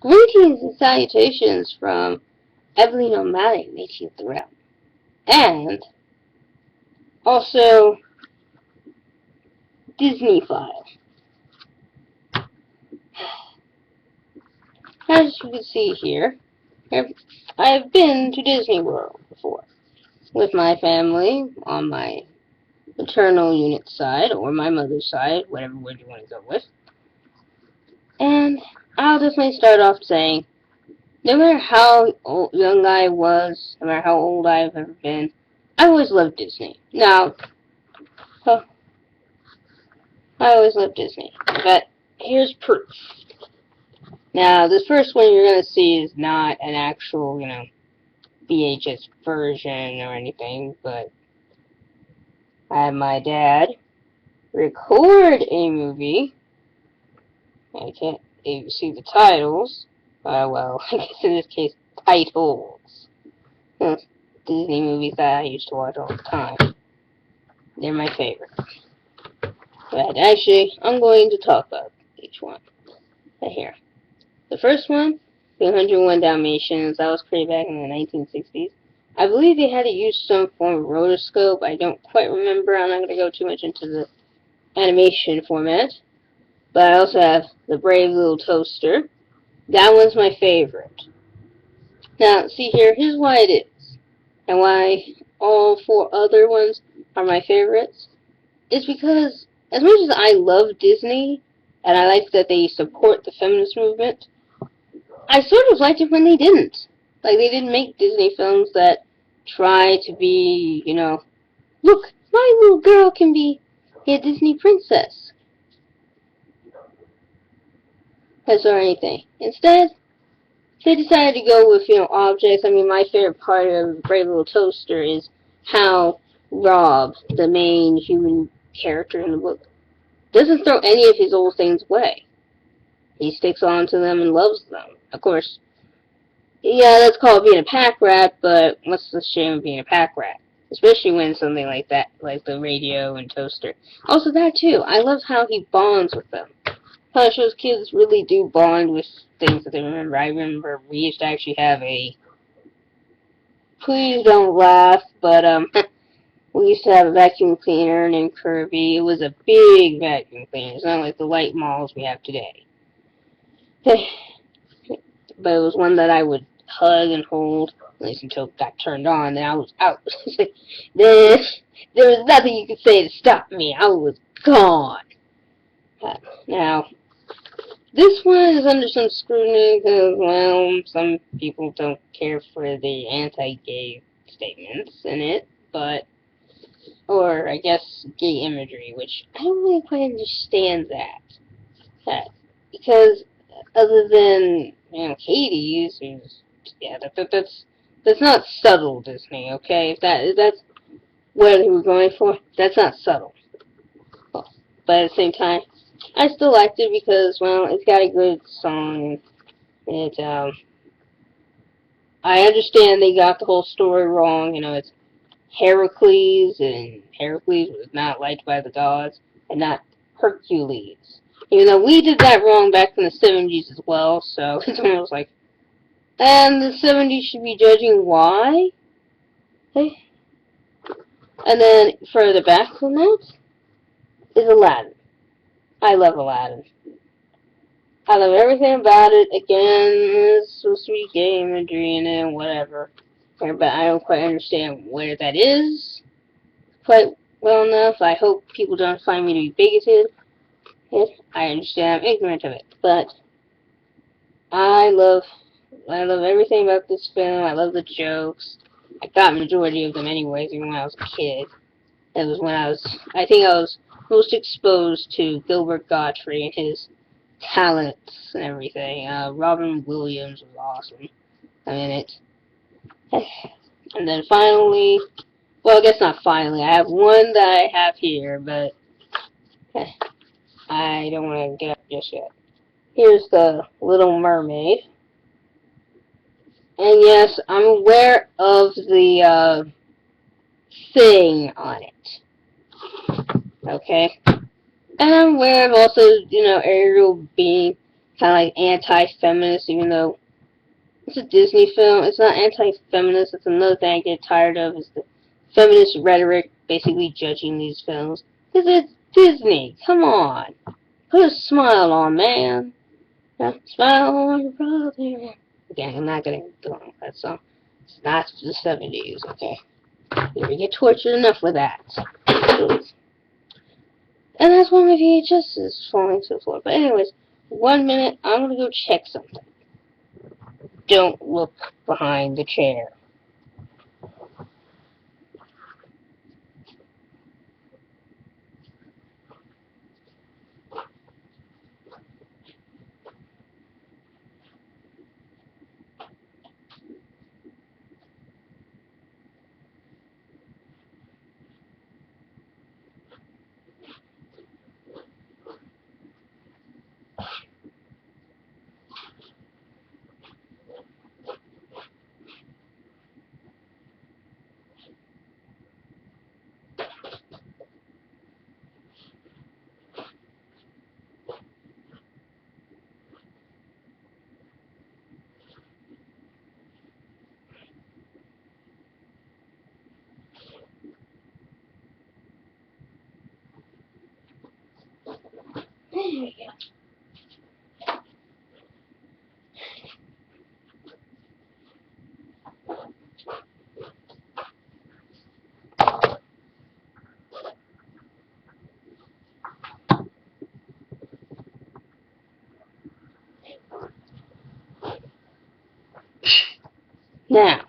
Greetings and salutations from Evelyn O'Malley, 18th Realm, and also Disney-phile. As you can see here, I've been to Disney World before with my family on my maternal unit side or my mother's side, whatever word you want to go with. And I'll definitely start off saying, no matter how young I was, no matter how old I've ever been, I always loved Disney. Now, I always loved Disney. But here's proof. Now, this first one you're going to see is not an actual, VHS version or anything, but I had my dad record a movie. I can't even see the titles. Well, I guess in this case, titles. Disney movies that I used to watch all the time. They're my favorite. But actually, I'm going to talk about each one right here. The first one, the 101 Dalmatians, that was created back in the 1960s. I believe they had to use some form of rotoscope. I don't quite remember. I'm not going to go too much into the animation format. But I also have The Brave Little Toaster. That one's my favorite. Now, see here, here's why it is. And why all four other ones are my favorites. It's because, as much as I love Disney, and I like that they support the feminist movement, I sort of liked it when they didn't. Like, they didn't make Disney films that try to be, look, my little girl can be a Disney princess. Or anything. Instead, they decided to go with, objects. I mean, my favorite part of Brave Little Toaster is how Rob, the main human character in the book, doesn't throw any of his old things away. He sticks on to them and loves them. Of course, yeah, that's called being a pack rat, but what's the shame of being a pack rat? Especially when something like that, like the radio and toaster. Also that too, I love how he bonds with them. How it shows kids really do bond with things that they remember. I remember we used to actually have a, please don't laugh, but we used to have a vacuum cleaner named Kirby. It was a big vacuum cleaner. It's not like the light models we have today. But it was one that I would hug and hold, at least until it got turned on, then I was out. there was nothing you could say to stop me. I was gone. Now, this one is under some scrutiny because, well, some people don't care for the anti-gay statements in it, but, or I guess gay imagery, which I don't really quite understand that. Because other than, Hades, who's, yeah, that's not subtle Disney, okay? If that's what they were going for, that's not subtle. Well, but at the same time, I still liked it because, well, it's got a good song. I understand they got the whole story wrong. It's Heracles, and Heracles was not liked by the gods, and not Hercules. Even though we did that wrong back in the 70s as well, so it's almost like, and the 70s should be judging why? Okay. And then further back from that is Aladdin. I love Aladdin. I love everything about it. Again, there's supposed to be gay imagery in it, whatever. But I don't quite understand where that is quite well enough. I hope people don't find me to be bigoted. Yes, I understand I'm ignorant of it. But I love everything about this film. I love the jokes. I got majority of them anyways, even when I was a kid. It was when I think I was most exposed to Gilbert Gottfried and his talents and everything. Robin Williams was awesome. I mean, and then finally, well, I guess not finally, I have one that I have here, but I don't want to get up just yet. Here's the Little Mermaid. And yes, I'm aware of the thing on it. Okay? And I'm aware of also, Ariel being kind of like anti-feminist, even though it's a Disney film. It's not anti-feminist. It's another thing I get tired of is the feminist rhetoric basically judging these films. Because it's Disney. Come on. Put a smile on, man. Yeah, smile on your brother. Okay, I'm not going to go on with that song. It's not the 70s, okay? You never get tortured enough with that. And that's when my VHS is falling to the floor. But anyways, 1 minute, I'm going to go check something. Don't look behind the chair. There we go. Now,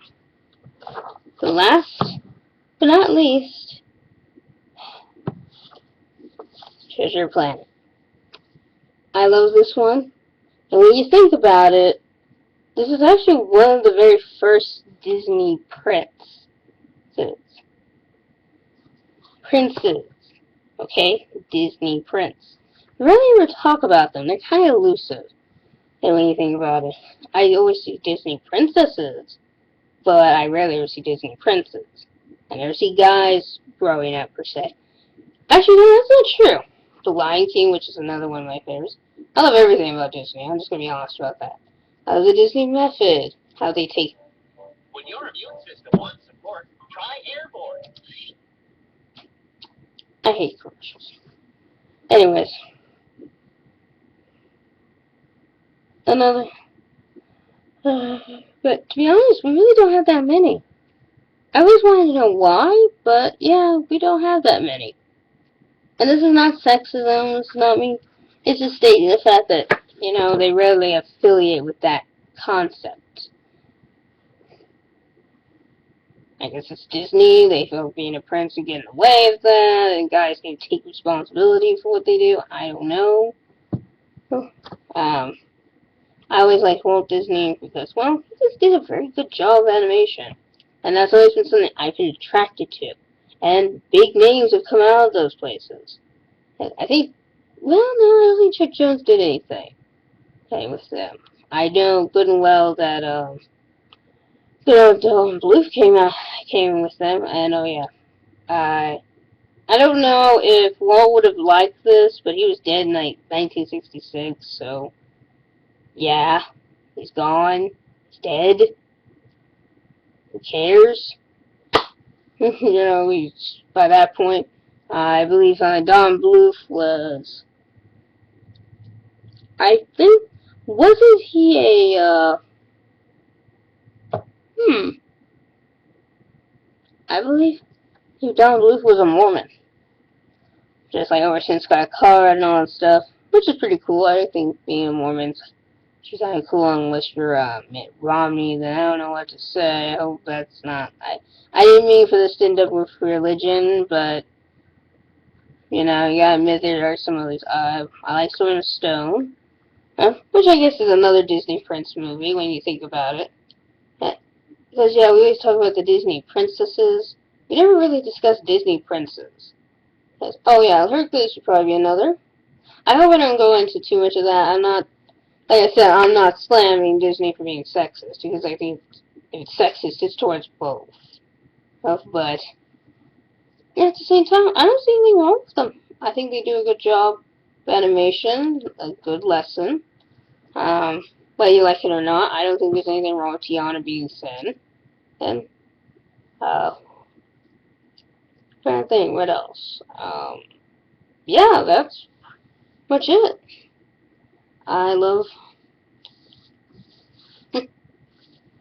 the last but not least, Treasure Planet. I love this one. And when you think about it, this is actually one of the very first Disney princes. Okay? Disney prince. You rarely ever talk about them. They're kind of elusive. And when you think about it, I always see Disney princesses, but I rarely ever see Disney princes. I never see guys growing up, per se. Actually, no, that's not true. The Lion King, which is another one of my favorites. I love everything about Disney. I'm just going to be honest about that. I love the Disney method. How they take... When your immune system wants support, try Airborne. I hate commercials. Anyways. Another... but to be honest, we really don't have that many. I always wanted to know why, but yeah, we don't have that many. And this is not sexism, it's not me. It's just stating the fact that, they rarely affiliate with that concept. I guess it's Disney, they feel being a prince and getting away with that, and guys can take responsibility for what they do. I don't know. I always liked Walt Disney because, well, he just did a very good job of animation. And that's always been something I've been attracted to. And big names have come out of those places. I think, well, no, I don't think Chuck Jones did anything with them. I know good and well that, Dylan Bluth came with them, and oh yeah. I don't know if Walt would have liked this, but he was dead in like 1966, so yeah, he's gone. He's dead. Who cares? By that point, I believe Don Bluth was, I think, wasn't he a, I believe Don Bluth was a Mormon. Just like ever since got a car and all that stuff, which is pretty cool. I think being a Mormon's kind of cool unless you're Mitt Romney, then I don't know what to say. I hope that's not, I didn't mean for this to end up with religion, but you gotta admit there are some of these. I like Sword of Stone, which I guess is another Disney Prince movie when you think about it. Because, yeah, we always talk about the Disney princesses. We never really discuss Disney princes. Oh, yeah, Hercules should probably be another. I hope I don't go into too much of that. I'm not, like I said, I'm not slamming Disney for being sexist, because I think if it's sexist, it's towards both. But, yeah, at the same time, I don't see anything wrong with them. I think they do a good job of animation, a good lesson. Whether you like it or not, I don't think there's anything wrong with Tiana being Sin. And, trying to think, what else? Yeah, that's much it. I love,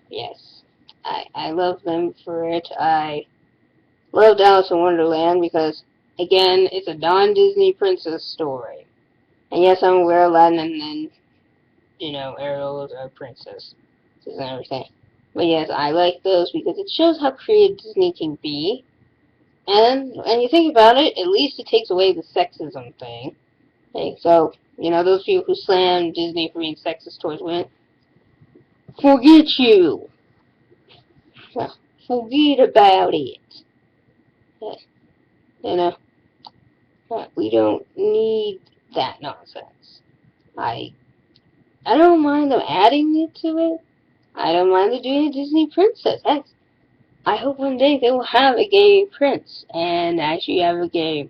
yes, I love them for it. I loved Alice in Wonderland because, again, it's a non-Disney princess story. And yes, I'm aware Aladdin and then, Ariel is a princess and everything. But yes, I like those because it shows how creative Disney can be. And when you think about it, at least it takes away the sexism thing. Okay, so, those people who slam Disney for being sexist towards women, forget you. Forget about it. You know, we don't need that nonsense. I don't mind them adding it to it. I don't mind them doing a Disney princess. I hope one day they will have a gay prince and actually have a gay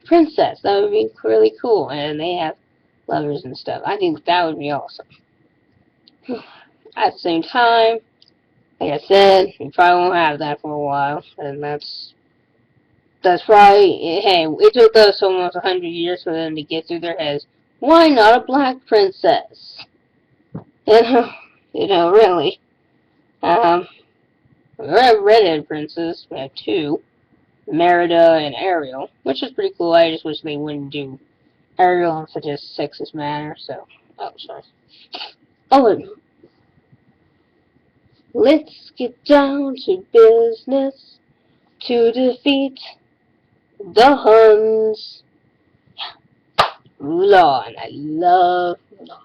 princess. That would be really cool. And they have lovers and stuff. I think that would be awesome. At the same time, like I said, we probably won't have that for a while. And that's probably, hey, it took us almost 100 years for them to get through their heads. Why not a black princess? Really. We have redhead princes. We have two, Merida and Ariel, which is pretty cool. I just wish they wouldn't do Ariel in such a sexist manner. So, oh, sorry. Oh, and let's get down to business to defeat the Huns. Mulan. I love Mulan.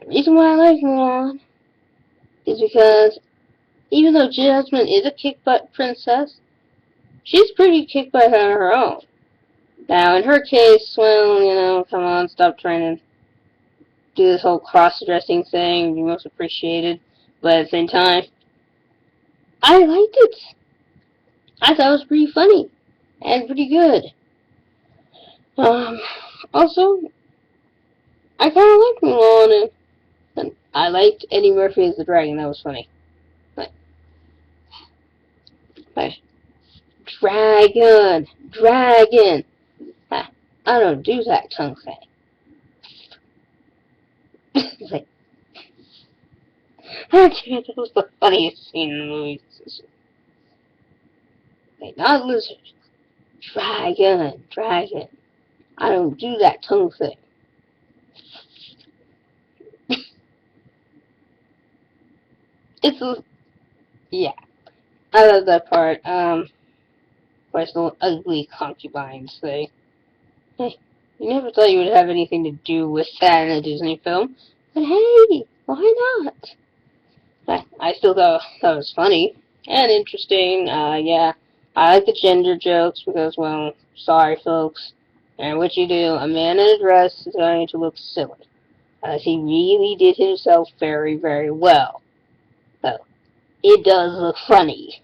The reason why I like Mulan is because even though Jasmine is a kick-butt princess, she's pretty kick-butt on her own. Now, in her case, well, come on, stop trying to do this whole cross-dressing thing, be most appreciated. But at the same time, I liked it. I thought it was pretty funny and pretty good. Also, I kind of liked Mulan, and I liked Eddie Murphy as the dragon. That was funny. But dragon. I don't do that tongue thing. It's like, that was the funniest scene in the movie. Like, not lizard. Dragon. I don't do that tongue thing. Yeah. I love that part. Of course, the ugly concubines thing. Hey, you never thought you would have anything to do with that in a Disney film. But hey, why not? I still thought that was funny and interesting. Yeah. I like the gender jokes because, well, sorry, folks. And what you do, a man in a dress is going to look silly. He really did himself very, very well. So, it does look funny.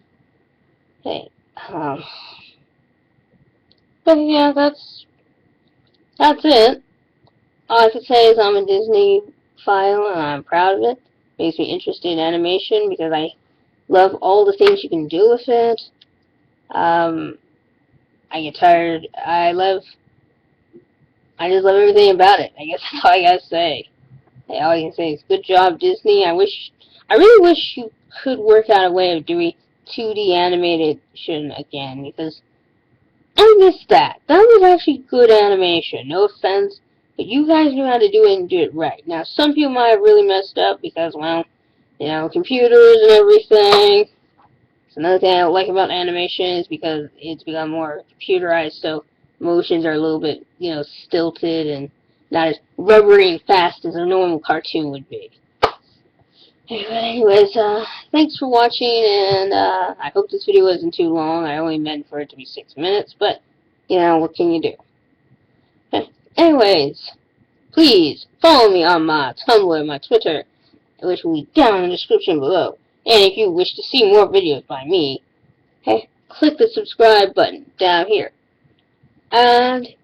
Hey, but yeah, that's it. All I can say is I'm a Disney-phile and I'm proud of it. Makes me interested in animation because I love all the things you can do with it. I get tired. I just love everything about it. I guess that's all I gotta say. Hey, all I can say is good job, Disney. I really wish you could work out a way of doing 2D animation again because I missed that. That was actually good animation. No offense, but you guys knew how to do it and do it right. Now, some people might have really messed up because, well, computers and everything. So another thing I don't like about animation is because it's become more computerized, so motions are a little bit, stilted and not as rubbery and fast as a normal cartoon would be. Anyways, thanks for watching, and I hope this video wasn't too long. I only meant for it to be 6 minutes, but, what can you do? Anyways, please follow me on my Tumblr, my Twitter, which will be down in the description below. And if you wish to see more videos by me, click the subscribe button down here. And